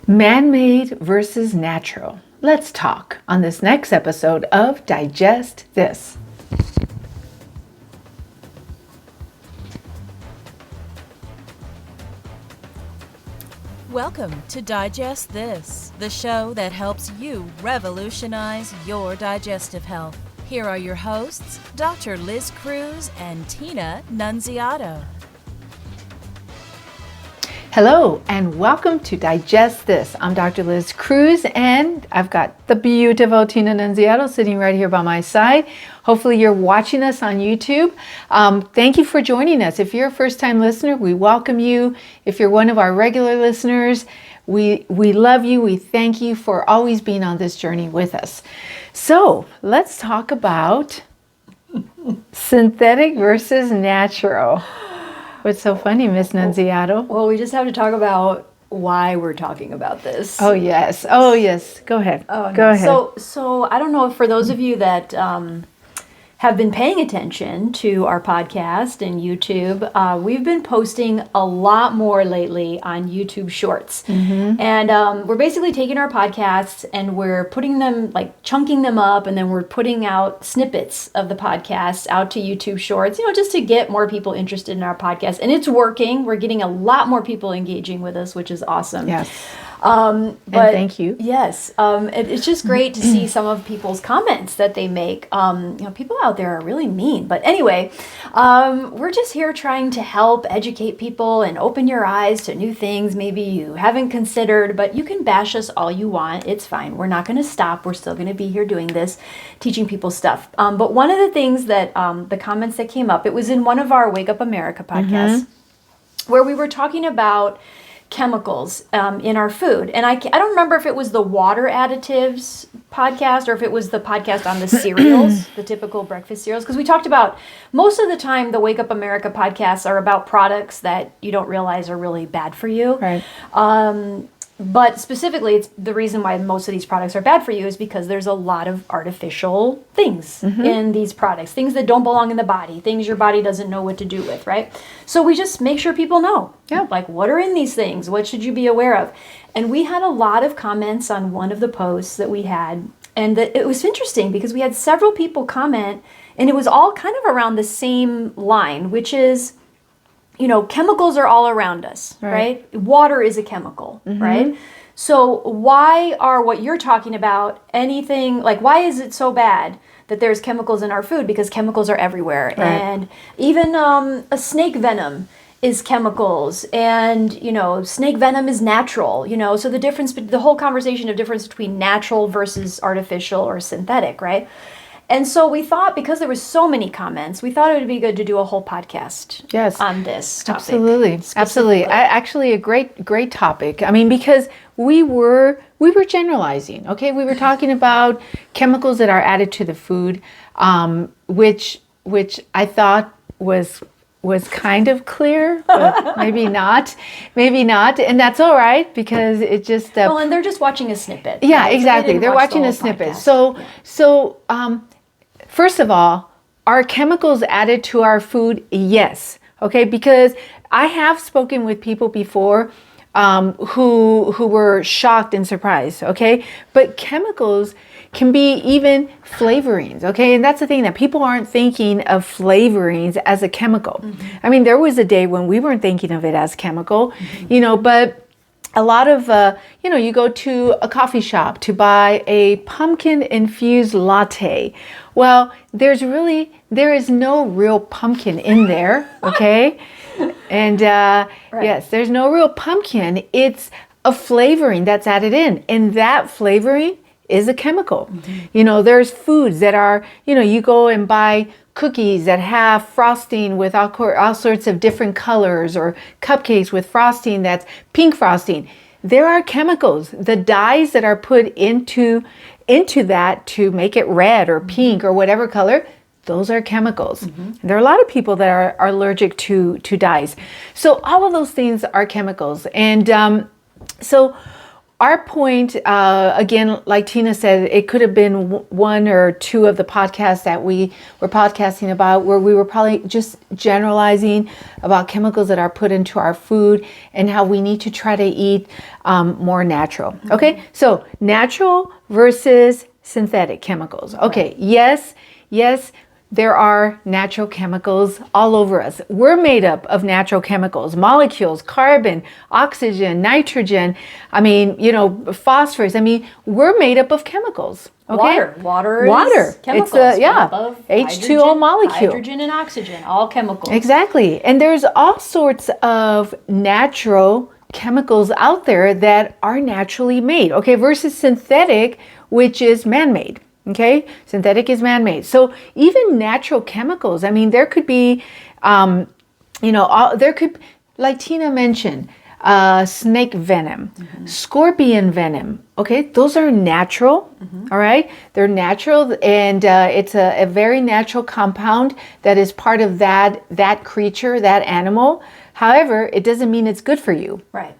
Man-made versus natural. Let's talk on this next episode of Digest This. Welcome to Digest This, the show that helps you revolutionize your digestive health. Here are your hosts, Dr. Liz Cruz and Tina Nunziato. Hello and welcome to Digest This. I'm Dr. Liz Cruz and I've got the beautiful Tina Nunziato sitting right here by my side. Hopefully you're watching us on YouTube. Thank you for joining us. If you're a first-time listener, we welcome you. If you're one of our regular listeners, we love you. We thank you for always being on this journey with us. So let's talk about synthetic versus natural. What's so funny, Miss Nunziato? Well, we just have to talk about why we're talking about this. Oh, yes. Oh, yes. Go ahead. Go ahead. So I don't know if for those of you that have been paying attention to our podcast and YouTube, we've been posting a lot more lately on YouTube Shorts. Mm-hmm. And we're basically taking our podcasts and we're putting them, like chunking them up, and then we're putting out snippets of the podcast out to YouTube Shorts, just to get more people interested in our podcast. And it's working. We're getting a lot more people engaging with us, which is awesome. Yes. But thank you. Yes, it's just great to see some of people's comments that they make. People out there are really mean. But anyway, we're just here trying to help educate people and open your eyes to new things maybe you haven't considered. But you can bash us all you want. It's fine. We're not going to stop. We're still going to be here doing this, teaching people stuff. But one of the things that the comments that came up, it was in one of our Wake Up America podcasts, where we were talking about chemicals in our food. And I don't remember if it was the water additives podcast or if it was the podcast on the cereals, the typical breakfast cereals. Because we talked about, most of the time, the Wake Up America podcasts are about products that you don't realize are really bad for you. Right. But specifically, it's the reason why most of these products are bad for you is because there's a lot of artificial things in these products, things that don't belong in the body, things your body doesn't know what to do with, right? So we just make sure people know, like, what are in these things? What should you be aware of? And we had a lot of comments on one of the posts that we had. And it was interesting because we had several people comment, and it was all kind of around the same line, which is, chemicals are all around us, right? Water is a chemical, right? So why are what you're talking about anything, like, why is it so bad that there's chemicals in our food? Because chemicals are everywhere. Right. And even a snake venom is chemicals, and, snake venom is natural, so the whole conversation of difference between natural versus artificial or synthetic, right? And so we thought, because there were so many comments, we thought it would be good to do a whole podcast on this topic. Absolutely. Actually, a great topic. I mean, because we were generalizing, okay? We were talking about chemicals that are added to the food, which I thought was kind of clear, but maybe not, and that's all right, because it just... and they're just watching a snippet. Yeah, right? exactly. So they're watching a snippet. So, first of all, are chemicals added to our food? Yes. Okay, because I have spoken with people before who were shocked and surprised. Okay, but chemicals can be even flavorings. Okay, and that's the thing, that people aren't thinking of flavorings as a chemical. I mean, there was a day when we weren't thinking of it as chemical, but a lot of, you go to a coffee shop to buy a pumpkin-infused latte. Well, there is no real pumpkin in there, okay? And yes, there's no real pumpkin. It's a flavoring that's added in, and that flavoring is a chemical. There's foods that are, you go and buy cookies that have frosting with all sorts of different colors, or cupcakes with frosting that's pink frosting. There are chemicals. The dyes that are put into that to make it red or pink or whatever color, those are chemicals. There are a lot of people that are allergic to dyes. So all of those things are chemicals. And so our point, again, like Tina said, it could have been one or two of the podcasts that we were podcasting about where we were probably just generalizing about chemicals that are put into our food and how we need to try to eat more natural. Mm-hmm. Okay, so natural versus synthetic chemicals. Okay, right. Yes, there are natural chemicals all over us. We're made up of natural chemicals, molecules, carbon, oxygen, nitrogen. I mean, phosphorus. I mean, we're made up of chemicals. Okay? Water is chemicals. It's H2O molecule. Hydrogen and oxygen, all chemicals. Exactly. And there's all sorts of natural chemicals out there that are naturally made. Okay, versus synthetic, which is man-made. Okay, synthetic is man-made. So even natural chemicals, I mean, there could be, like Tina mentioned, snake venom, mm-hmm. scorpion venom. Okay, those are natural. Mm-hmm. All right, they're natural, and it's a very natural compound that is part of that creature, that animal. However, it doesn't mean it's good for you. Right.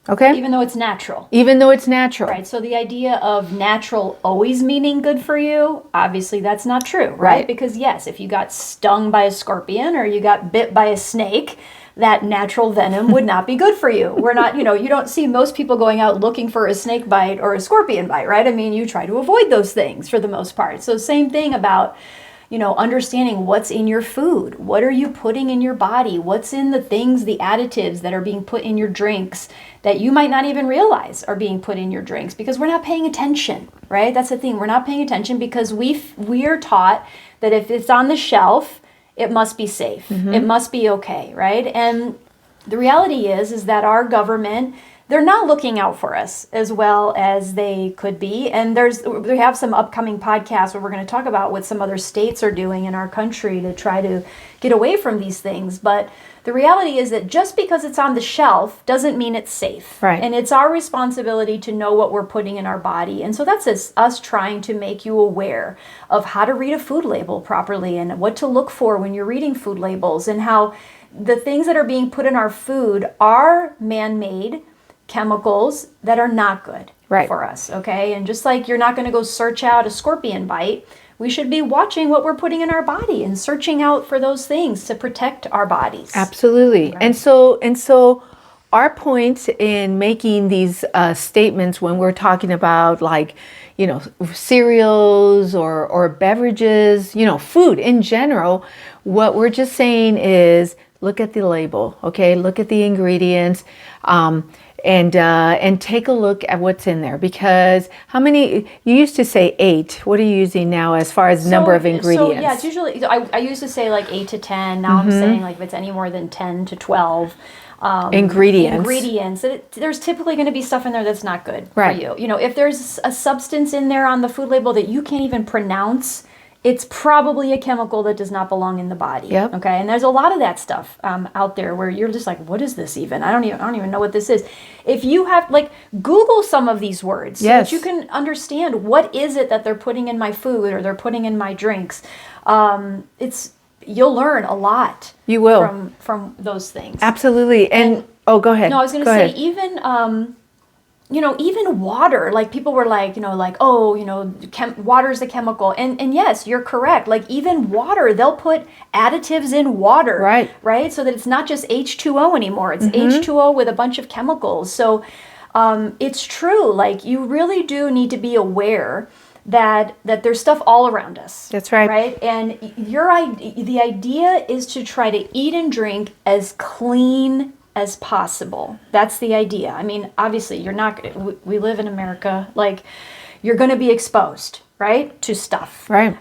Okay. Even though it's natural. Right. So the idea of natural always meaning good for you, obviously that's not true, right? Because yes, if you got stung by a scorpion or you got bit by a snake, that natural venom would not be good for you. We're not, you don't see most people going out looking for a snake bite or a scorpion bite, right? I mean, you try to avoid those things for the most part. So same thing about understanding what's in your food. What are you putting in your body? What's in the things, the additives that are being put in your drinks that you might not even realize are being put in your drinks because we're not paying attention, right? That's the thing. We're not paying attention because we are taught that if it's on the shelf, it must be safe. Mm-hmm. It must be okay, right? And the reality is that our government, they're not looking out for us as well as they could be. And we have some upcoming podcasts where we're going to talk about what some other states are doing in our country to try to get away from these things. But the reality is that just because it's on the shelf doesn't mean it's safe. Right. And it's our responsibility to know what we're putting in our body. And so that's us trying to make you aware of how to read a food label properly and what to look for when you're reading food labels and how the things that are being put in our food are man-made chemicals that are not good for us, okay? And just like you're not going to go search out a scorpion bite, we should be watching what we're putting in our body and searching out for those things to protect our bodies. Absolutely. Right. And so our point in making these statements when we're talking about cereals or beverages, food in general, what we're just saying is look at the label, okay? Look at the ingredients. And take a look at what's in there, because how many, you used to say 8, what are you using now as far as number of ingredients? So yeah, it's usually, I used to say 8 to 10, now I'm saying if it's any more than 10 to 12 ingredients, there's typically going to be stuff in there that's not good for you. If there's a substance in there on the food label that you can't even pronounce, it's probably a chemical that does not belong in the body. Yep. Okay, and there's a lot of that stuff out there where you're just like, what is this even? I don't even know what this is. If you have Google some of these words so that you can understand what is it that they're putting in my food or they're putting in my drinks. You'll learn a lot. You will from those things. Absolutely. And go ahead. No, I was going to say even. Even water, people were water's a chemical. And yes, you're correct. Even water, they'll put additives in water. Right? So that it's not just H2O anymore. It's H2O with a bunch of chemicals. So it's true. You really do need to be aware that there's stuff all around us. That's right. Right? And the idea is to try to eat and drink as clean as possible. That's the idea. I mean, obviously, we live in America, you're going to be exposed, right, to stuff. Right.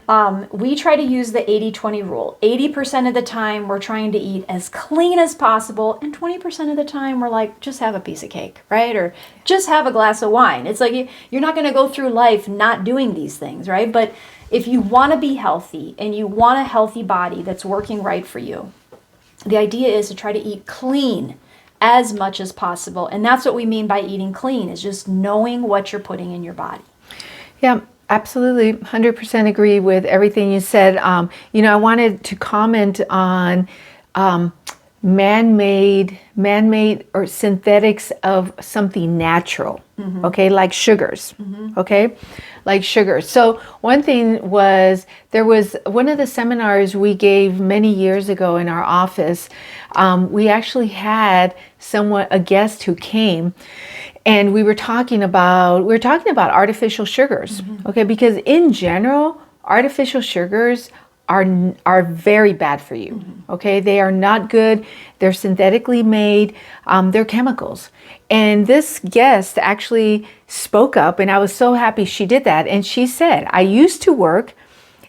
We try to use the 80-20 rule. 80% of the time, we're trying to eat as clean as possible, and 20% of the time, we're just have a piece of cake, right, or just have a glass of wine. It's you're not going to go through life not doing these things, right? But if you want to be healthy, and you want a healthy body that's working right for you, the idea is to try to eat clean as much as possible. And that's what we mean by eating clean, is just knowing what you're putting in your body. Yeah, absolutely. 100% agree with everything you said. I wanted to comment on man-made or synthetics of something natural, okay, like sugars, okay, like sugar. So one thing was, there was one of the seminars we gave many years ago in our office. We actually had a guest who came, and we were talking about artificial sugars, okay, because in general, artificial sugars are very bad for you. Okay, they are not good. They're synthetically made. They're chemicals. And this guest actually spoke up, and I was so happy she did that. And she said, I used to work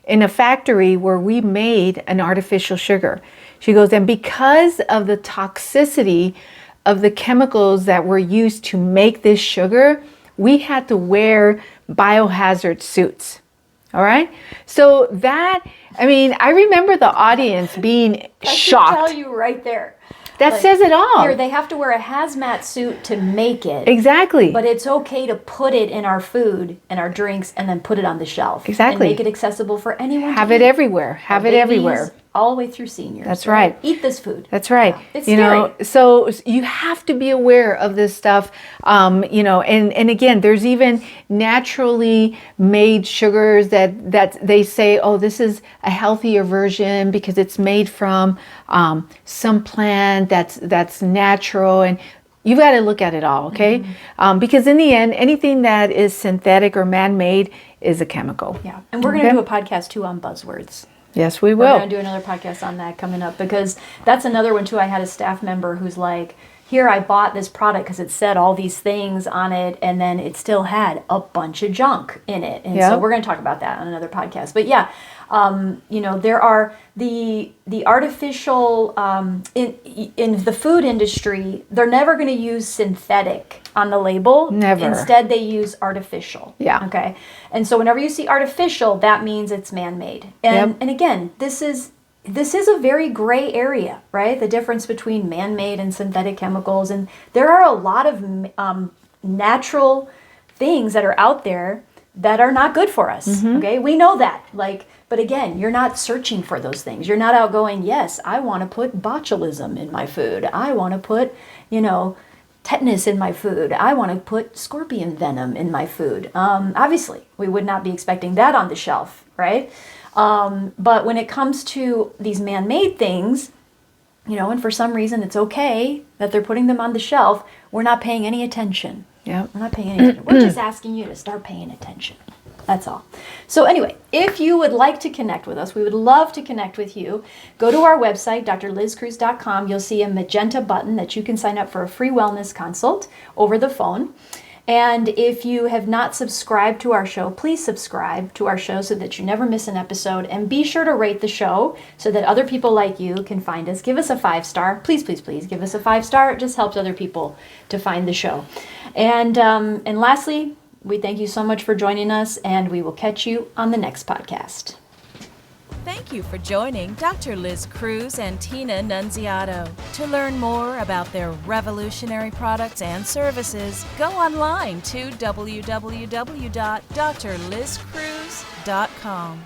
in a factory where we made an artificial sugar. She goes, and because of the toxicity of the chemicals that were used to make this sugar, we had to wear biohazard suits. All right. So that, I mean, I remember the audience being shocked. I can tell you right there. That says it all. Here, they have to wear a hazmat suit to make it. Exactly. But it's okay to put it in our food and our drinks and then put it on the shelf. Exactly. And make it accessible for anyone Have to it eat. everywhere. Have it everywhere. All the way through seniors. That's right. Eat this food. That's right. Yeah. It's you scary. know, so you have to be aware of this stuff. You know, and again, there's even naturally made sugars that they say, oh, this is a healthier version because it's made from some plant that's natural, and you've got to look at it all, okay? Because in the end, anything that is synthetic or man-made is a chemical. Yeah. And we're going to do a podcast too on buzzwords. Yes, we We're will. going to do another podcast on that coming up, because that's another one too. I had a staff member who's like, here, I bought this product because it said all these things on it, and then it still had a bunch of junk in it. And so we're going to talk about that on another podcast. But yeah, you know, there are the artificial, in the food industry, they're never going to use synthetic on the label. Never. Instead, they use artificial. Yeah. Okay. And so whenever you see artificial, that means it's man-made. And again, this is a very gray area, right? The difference between man-made and synthetic chemicals. And there are a lot of natural things that are out there that are not good for us. Okay. We know that. But again, you're not searching for those things. You're not out going, yes, I want to put botulism in my food. I want to put, tetanus in my food. I want to put scorpion venom in my food. Obviously, we would not be expecting that on the shelf, right? But when it comes to these man-made things, and for some reason it's okay that they're putting them on the shelf, we're not paying any attention. Yeah. We're not paying any attention. We're just asking you to start paying attention. That's all. So anyway, if you would like to connect with us, we would love to connect with you. Go to our website, drlizcruz.com. You'll see a magenta button that you can sign up for a free wellness consult over the phone. And if you have not subscribed to our show, please subscribe to our show so that you never miss an episode. And be sure to rate the show so that other people like you can find us. Give us a 5-star. Please, please, please give us a 5-star. It just helps other people to find the show. And lastly, we thank you so much for joining us, and we will catch you on the next podcast. Thank you for joining Dr. Liz Cruz and Tina Nunziato. To learn more about their revolutionary products and services, go online to www.drlizcruz.com.